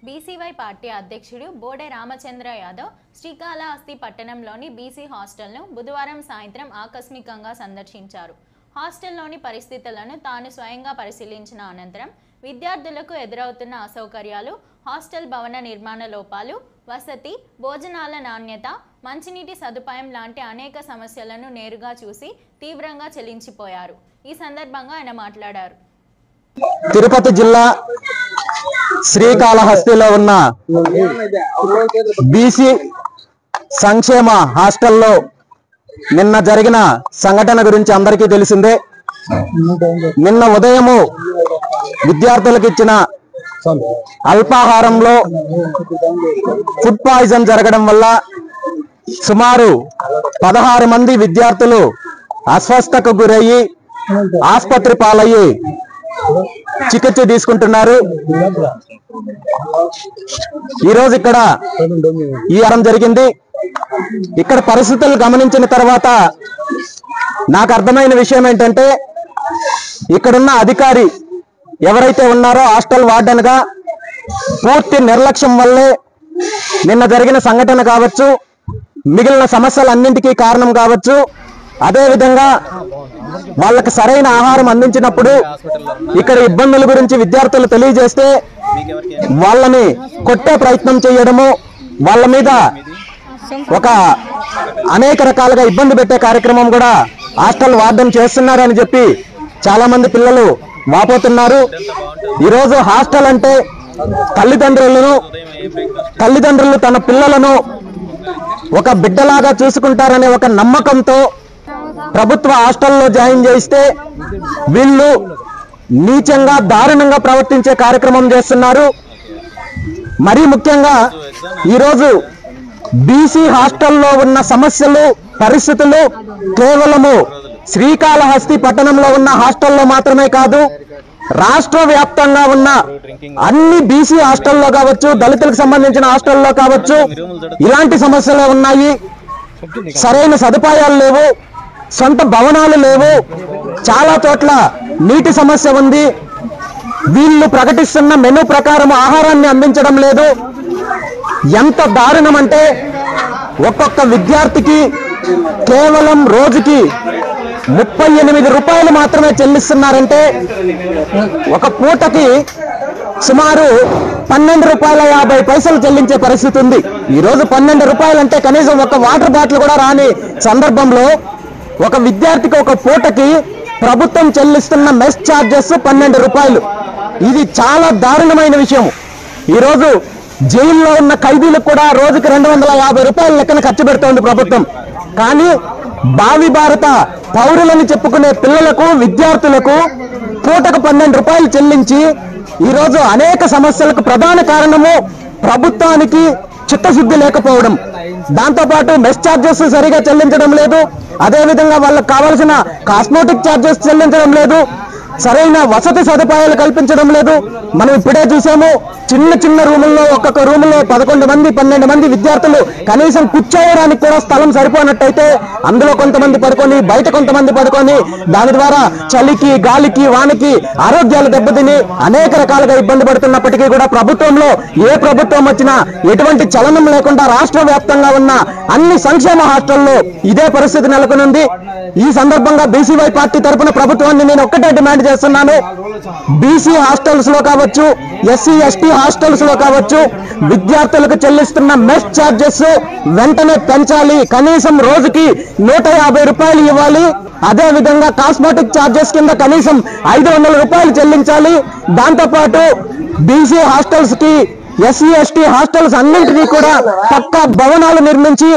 BCY party అధ్యక్షుడు బోడే రామచంద్ర యాదవ్ శ్రీకాళహస్తి పట్టణంలోని BC హాస్టల్ను బుధవారం సాయంత్రం ఆకస్మికంగా సందర్శించారు. హాస్టల్లోని పరిస్థితులను తాను స్వయంగా పరిశీలించిన అనంతరం విద్యార్థులకు ఎదురవుతున్న అసౌకర్యాలు, హాస్టల్ భవన నిర్మాణ లోపాలు, వసతి, భోజనాల నాణ్యత, మంచినీటి సదుపాయం లాంటి అనేక సమస్యలను నేరుగా చూసి తీవ్రంగా చెల్లించిపోయారు. ఈ సందర్భంగా ఆయన మాట్లాడారు. తిరుపతి జిల్లా శ్రీకాళహస్తిలో ఉన్న బీసీ సంక్షేమ హాస్టల్లో నిన్న జరిగిన సంఘటన గురించి అందరికీ తెలిసిందే. నిన్న ఉదయము విద్యార్థులకు ఇచ్చిన అల్పాహారంలో ఫుడ్ పాయిజన్ జరగడం వల్ల సుమారు 16 మంది విద్యార్థులు అస్వస్థతకు గురయ్యి ఆసుపత్రి పాలయ్యి చికిత్స తీసుకుంటున్నారు. ఈరోజు ఇక్కడ ఈ వారం జరిగింది. ఇక్కడ పరిస్థితులు గమనించిన తర్వాత నాకు అర్థమైన విషయం ఏంటంటే, ఇక్కడున్న అధికారి ఎవరైతే ఉన్నారో హాస్టల్ వార్డెన్ గా పూర్తి నిర్లక్ష్యం వల్లే నిన్న జరిగిన సంఘటన కావచ్చు, మిగిలిన సమస్యలన్నింటికీ కారణం కావచ్చు. అదేవిధంగా వాళ్ళకి సరైన ఆహారం అందించినప్పుడు ఇక్కడ ఇబ్బందుల గురించి విద్యార్థులు తెలియజేస్తే వాళ్ళని కొట్టే ప్రయత్నం చేయడము, వాళ్ళ మీద ఒక అనేక రకాలుగా ఇబ్బంది పెట్టే కార్యక్రమం కూడా హాస్టల్ వార్డెన్ చేస్తున్నారని చెప్పి చాలా మంది పిల్లలు వాపోతున్నారు. ఈరోజు హాస్టల్ అంటే తల్లిదండ్రులు తన పిల్లలను ఒక బిడ్డలాగా చూసుకుంటారనే ఒక నమ్మకంతో ప్రభుత్వ హాస్టల్లో జాయిన్ చేయిస్తే వీళ్ళు నీచంగా దారుణంగా ప్రవర్తించే కార్యక్రమం చేస్తున్నారు. మరీ ముఖ్యంగా ఈరోజు బీసీ హాస్టల్లో ఉన్న సమస్యలు, పరిస్థితులు కేవలము శ్రీకాళహస్తి పట్టణంలో ఉన్న హాస్టల్లో మాత్రమే కాదు, రాష్ట్ర వ్యాప్తంగా ఉన్న అన్ని బీసీ హాస్టల్లో కావచ్చు, దళితులకు సంబంధించిన హాస్టల్లో కావచ్చు, ఇలాంటి సమస్యలే ఉన్నాయి. సరైన సదుపాయాలు లేవు, సొంత భవనాలు లేవు, చాలా చోట్ల నీటి సమస్య ఉంది. వీళ్ళు ప్రకటిస్తున్న మెనూ ప్రకారం ఆహారాన్ని అందించడం లేదు. ఎంత దారుణం అంటే ఒక్కొక్క విద్యార్థికి కేవలం రోజుకి 38 రూపాయలు మాత్రమే చెల్లిస్తున్నారంటే ఒక పూటకి సుమారు 12 రూపాయల 50 పైసలు చెల్లించే పరిస్థితి ఉంది. ఈరోజు 12 రూపాయలంటే కనీసం ఒక వాటర్ బాటిల్ కూడా రాని సందర్భంలో ఒక విద్యార్థికి ఒక పూటకి ప్రభుత్వం చెల్లిస్తున్న మెస్ ఛార్జెస్ 12 రూపాయలు. ఇది చాలా దారుణమైన విషయం. ఈరోజు జైల్లో ఉన్న ఖైదీలకు కూడా రోజుకి 250 రూపాయల లెక్కన ఖర్చు పెడుతోంది ప్రభుత్వం. కానీ భావి భారత పౌరులని చెప్పుకునే పిల్లలకు, విద్యార్థులకు పూటకు 12 రూపాయలు చెల్లించి ఈరోజు అనేక సమస్యలకు ప్రధాన కారణము ప్రభుత్వానికి చిత్తశుద్ధి లేకపోవడం. దాంతోపాటు మెస్ ఛార్జెస్ సరిగా చెల్లించడం లేదు, అదేవిధంగా వాళ్ళకు కావాల్సిన కాస్మెటిక్ ఛార్జెస్ చెల్లించడం లేదు, సరైన వసతి సదుపాయాలు కల్పించడం లేదు. మనం ఇప్పుడే చూసాము, చిన్న రూముల్లో ఒక్కొక్క రూములో 11 మంది 12 మంది విద్యార్థులు కనీసం కూర్చోవడానికి కూడా స్థలం సరిపోనట్టయితే అందులో కొంతమంది పడుకొని, బయట కొంతమంది పడుకొని, దాని ద్వారా చలికి, గాలికి, వానకి ఆరోగ్యాలు దెబ్బతిని అనేక రకాలుగా ఇబ్బంది పడుతున్నప్పటికీ కూడా ప్రభుత్వంలో ఏ ప్రభుత్వం వచ్చినా ఎటువంటి చలనం లేకుండా రాష్ట్ర వ్యాప్తంగా ఉన్న అన్ని సంక్షేమ హాస్టల్లో ఇదే పరిస్థితి నెలకొనుంది. ఈ సందర్భంగా బీసీవై పార్టీ తరఫున ప్రభుత్వాన్ని నేను ఒక్కటే డిమాండ్ చేస్తున్నాను. బీసీ హాస్టల్స్ లో కావచ్చు, ఎస్సీ ఎస్టీ హాస్టల్స్ లో కావచ్చు, విద్యార్థులకు చెల్లిస్తున్న మెస్ ఛార్జెస్ వెంటనే పెంచాలి. కనీసం రోజుకి 150 రూపాయలు ఇవ్వాలి. అదే విధంగా కాస్మెటిక్ ఛార్జెస్ కింద కనీసం 500 రూపాయలు చెల్లించాలి. దాంతోపాటు బీసీ హాస్టల్స్ కి, ఎస్సీ ఎస్టీ హాస్టల్స్ అన్నింటినీ కూడా పక్కా భవనాలు నిర్మించి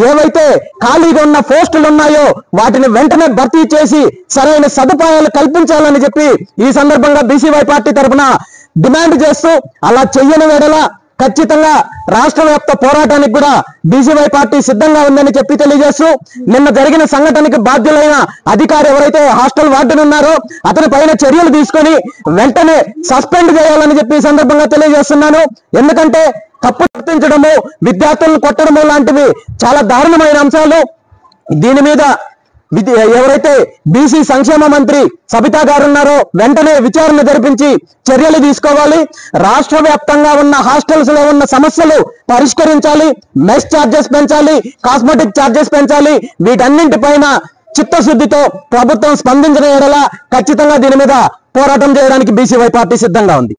ఏవైతే ఖాళీగా ఉన్న పోస్టులు ఉన్నాయో వాటిని వెంటనే భర్తీ చేసి సరైన సదుపాయాలు కల్పించాలని చెప్పి ఈ సందర్భంగా బీసీవై పార్టీ తరఫున డిమాండ్ చేస్తూ, అలా చెయ్యని వేళ ఖచ్చితంగా రాష్ట్ర వ్యాప్త పోరాటానికి కూడా బీసీవై పార్టీ సిద్ధంగా ఉందని చెప్పి తెలియజేస్తూ, నిన్న జరిగిన సంఘటనకి బాధ్యులైన అధికారి ఎవరైతే హాస్టల్ వార్డెన్ ఉన్నారో అతని పైన చర్యలు తీసుకొని వెంటనే సస్పెండ్ చేయాలని చెప్పి ఈ సందర్భంగా తెలియజేస్తున్నాను. ఎందుకంటే తప్పు గుర్తించడము, విద్యార్థులను కొట్టడము లాంటివి చాలా దారుణమైన అంశాలు. దీని మీద ఎవరైతే బీసీ సంక్షేమ మంత్రి సబితా గారు ఉన్నారో వెంటనే విచారణ జరిపించి చర్యలు తీసుకోవాలి. రాష్ట్ర వ్యాప్తంగా ఉన్న హాస్టల్స్ లో ఉన్న సమస్యలు పరిష్కరించాలి. మెస్ ఛార్జెస్ పెంచాలి, కాస్మెటిక్ ఛార్జెస్ పెంచాలి. వీటన్నింటిపైన చిత్తశుద్ధితో ప్రభుత్వం స్పందించిన యెడల ఖచ్చితంగా దీని మీద పోరాటం చేయడానికి బీసీవై పార్టీ సిద్ధంగా ఉంది.